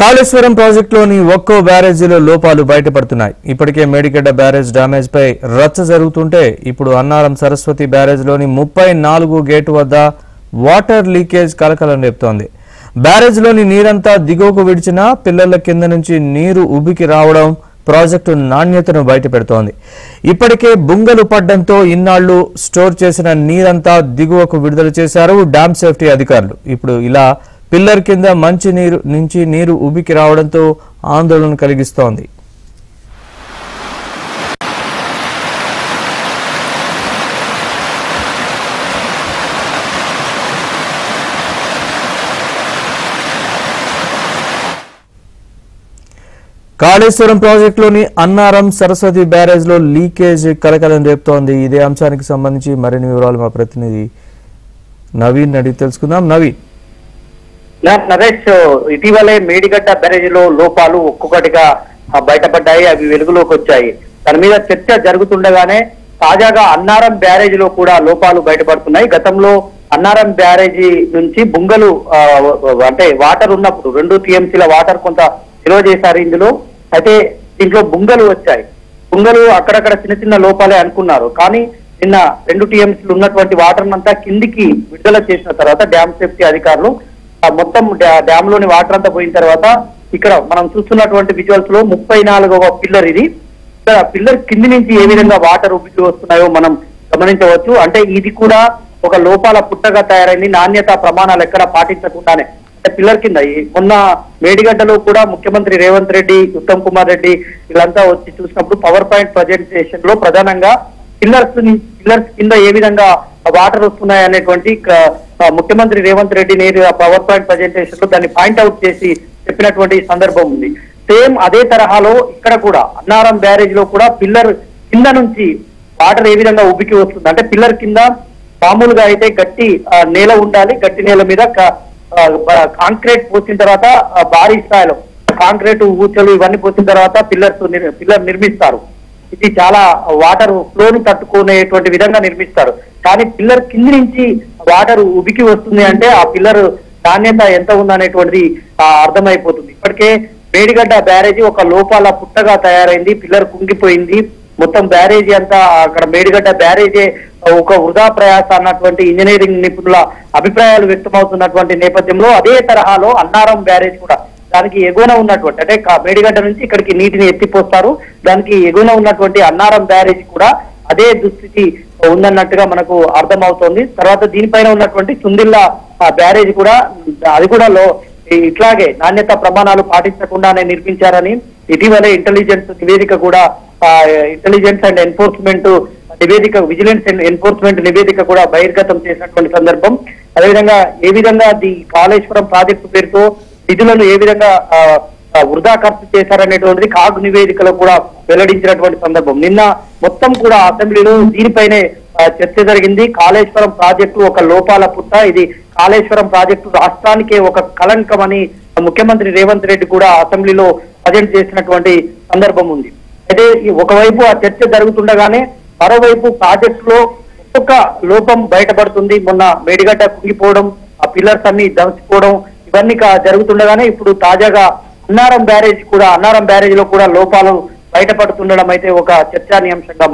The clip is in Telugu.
కాళేశ్వరం ప్రాజెక్టులోని ఒక్కో బ్యారేజీలో లోపాలు బయటపడుతున్నాయి. ఇప్పటికే మేడిగడ్డ బ్యారేజ్ డ్యామేజ్ పై రచ్చ జరుగుతుంటే ఇప్పుడు అన్నారం సరస్వతి బ్యారేజ్లోని 34 గేటు వద్ద వాటర్ లీకేజ్ కలకలం రేపుతోంది. బ్యారేజ్లోని నీరంతా దిగువకు విడిచినా పిల్లల కింద నుంచి నీరు ఉబికి రావడం ప్రాజెక్టు నాణ్యతను బయటపెడుతోంది. ఇప్పటికే బుంగలు పడ్డంతో ఇన్నాళ్లు స్టోర్ చేసిన నీరంతా దిగువకు విడుదల చేశారు డ్యామ్ సేఫ్టీ అధికారులు. ఇప్పుడు ఇలా పిల్లర్ కింద మంచి నీరు నుంచి నీరు ఉబికి రావడంతో ఆందోళన కలిగిస్తోంది. కాళేశ్వరం ప్రాజెక్టులోని అన్నారం సరస్వతి బ్యారేజ్ లో లీకేజ్ కలకలం రేపుతోంది. ఇదే అంశానికి సంబంధించి మరిన్ని వివరాలు మా ప్రతినిధి నవీన్ అడిగి తెలుసుకుందాం. నవీన్, నరేష్, ఇటీవలే మేడిగడ్డ బ్యారేజ్ లో లోపాలు ఒక్కొక్కటిగా బయటపడ్డాయి, అవి వెలుగులోకి వచ్చాయి. దాని మీద చర్చ జరుగుతుండగానే తాజాగా అన్నారం బ్యారేజ్ లో కూడా లోపాలు బయటపడుతున్నాయి. గతంలో అన్నారం బ్యారేజీ నుంచి బుంగలు అంటే వాటర్ ఉన్నప్పుడు 2 TMCల వాటర్ కొంత నిల్వ చేశారు ఇందులో. అయితే దీంట్లో బుంగలు వచ్చాయి. బుంగలు అక్కడక్కడ చిన్న చిన్న లోపాలే అనుకున్నారు. కానీ నిన్న 2 TMCలు ఉన్నటువంటి వాటర్ అంతా కిందికి విడుదల చేసిన తర్వాత డ్యామ్ సేఫ్టీ అధికారులు మొత్తం డ్యామ్ లోని వాటర్ అంతా పోయిన తర్వాత ఇక్కడ మనం చూస్తున్నటువంటి విజువల్స్ లో 34వ పిల్లర్ ఇది. ఇక్కడ పిల్లర్ కింది నుంచి ఏ విధంగా వాటర్ ఉబ్బికి వస్తున్నాయో మనం గమనించవచ్చు. అంటే ఇది కూడా ఒక లోపాల పుట్టగా తయారైంది. నాణ్యత ప్రమాణాలు ఎక్కడ పాటించకుండానే పిల్లర్ కింద మొన్న మేడిగడ్డలో కూడా ముఖ్యమంత్రి రేవంత్ రెడ్డి, ఉత్తమ్ కుమార్ రెడ్డి వీళ్ళంతా వచ్చి చూసినప్పుడు పవర్ పాయింట్ ప్రజెంటేషన్ లో ప్రధానంగా పిల్లర్స్ కింద ఏ విధంగా వాటర్ వస్తున్నాయి అనేటువంటి ముఖ్యమంత్రి రేవంత్ రెడ్డి నేరుగా పవర్ పాయింట్ ప్రజెంటేషన్ లో దాన్ని పాయింట్అవుట్ చేసి చెప్పినటువంటి సందర్భం ఉంది. సేమ్ అదే తరహాలో ఇక్కడ కూడా అన్నారం బ్యారేజ్ లో కూడా పిల్లర్ కింద నుంచి వాటర్ ఏ విధంగా ఉబ్బికి వస్తుంది అంటే పిల్లర్ కింద మామూలుగా అయితే గట్టి నేల ఉండాలి. గట్టి నేల మీద కాంక్రీట్ పోసిన తర్వాత భారీ స్థాయిలో కాంక్రీట్ ఊచలు ఇవన్నీ పోసిన తర్వాత పిల్లర్ నిర్మిస్తారు. ఇది చాలా వాటర్ ఫ్లోని తట్టుకునేటువంటి విధంగా నిర్మిస్తారు. కానీ పిల్లర్ కింది నుంచి వాటర్ ఉబికి వస్తుంది అంటే ఆ పిల్లర్ నాణ్యత ఎంత ఉందనేటువంటిది అర్థమైపోతుంది. ఇప్పటికే మేడిగడ్డ బ్యారేజీ ఒక లోపాల పుట్టగా తయారైంది. పిల్లర్ కుంగిపోయింది. మొత్తం బ్యారేజీ అంతా అక్కడ మేడిగడ్డ బ్యారేజీ ఒక వృధా ప్రయాస అన్నటువంటి ఇంజనీరింగ్ నిపుణుల అభిప్రాయాలు వ్యక్తమవుతున్నటువంటి నేపథ్యంలో అదే తరహాలో అన్నారం బ్యారేజ్ కూడా దానికి ఎగువన ఉన్నటువంటి అంటే మేడిగడ్డ నుంచి ఇక్కడికి నీటిని ఎత్తిపోస్తారు. దానికి ఎగువన ఉన్నటువంటి అన్నారం బ్యారేజ్ కూడా అదే దుస్థితి ఉందన్నట్టుగా మనకు అర్థమవుతోంది. తర్వాత దీనిపైన ఉన్నటువంటి చుందిల్లా బ్యారేజ్ కూడా అది కూడా ఇట్లాగే నాణ్యత ప్రమాణాలు పాటించకుండానే నిర్మించారని ఇటీవలే ఇంటెలిజెన్స్ నివేదిక కూడా ఇంటెలిజెన్స్ అండ్ ఎన్ఫోర్స్మెంట్ నివేదిక విజిలెన్స్ అండ్ ఎన్ఫోర్స్మెంట్ నివేదిక కూడా బహిర్గతం చేసినటువంటి సందర్భం. అదేవిధంగా ఏ విధంగా కాళేశ్వరం ప్రాజెక్టు పేరుతో నిధులను ఏ విధంగా వృధా ఖర్చు చేశారనేటువంటిది కాగ్ నివేదికలో కూడా వెల్లడించినటువంటి సందర్భం. నిన్న మొత్తం కూడా అసెంబ్లీలో దీనిపైనే చర్చ జరిగింది. కాళేశ్వరం ప్రాజెక్టు ఒక లోపాల పుట్ట, ఇది కాళేశ్వరం ప్రాజెక్టు రాష్ట్రానికే ఒక కళంకం అని ముఖ్యమంత్రి రేవంత్ రెడ్డి కూడా అసెంబ్లీలో ప్రజెంట్ చేసినటువంటి సందర్భం ఉంది. అయితే ఒకవైపు ఆ చర్చ జరుగుతుండగానే మరోవైపు ప్రాజెక్టులో ఒక్కొక్క లోపం బయటపడుతుంది. మొన్న మేడిగడ్డ కుంగిపోవడం, ఆ పిల్లర్స్ అన్ని దంచిపోవడం ఇవన్నీ జరుగుతుండగానే ఇప్పుడు తాజాగా అన్నారం బ్యారేజ్ లో కూడా లోపాలు బయటపడుతుండడం అయితే ఒక చర్చానీయాంశంగా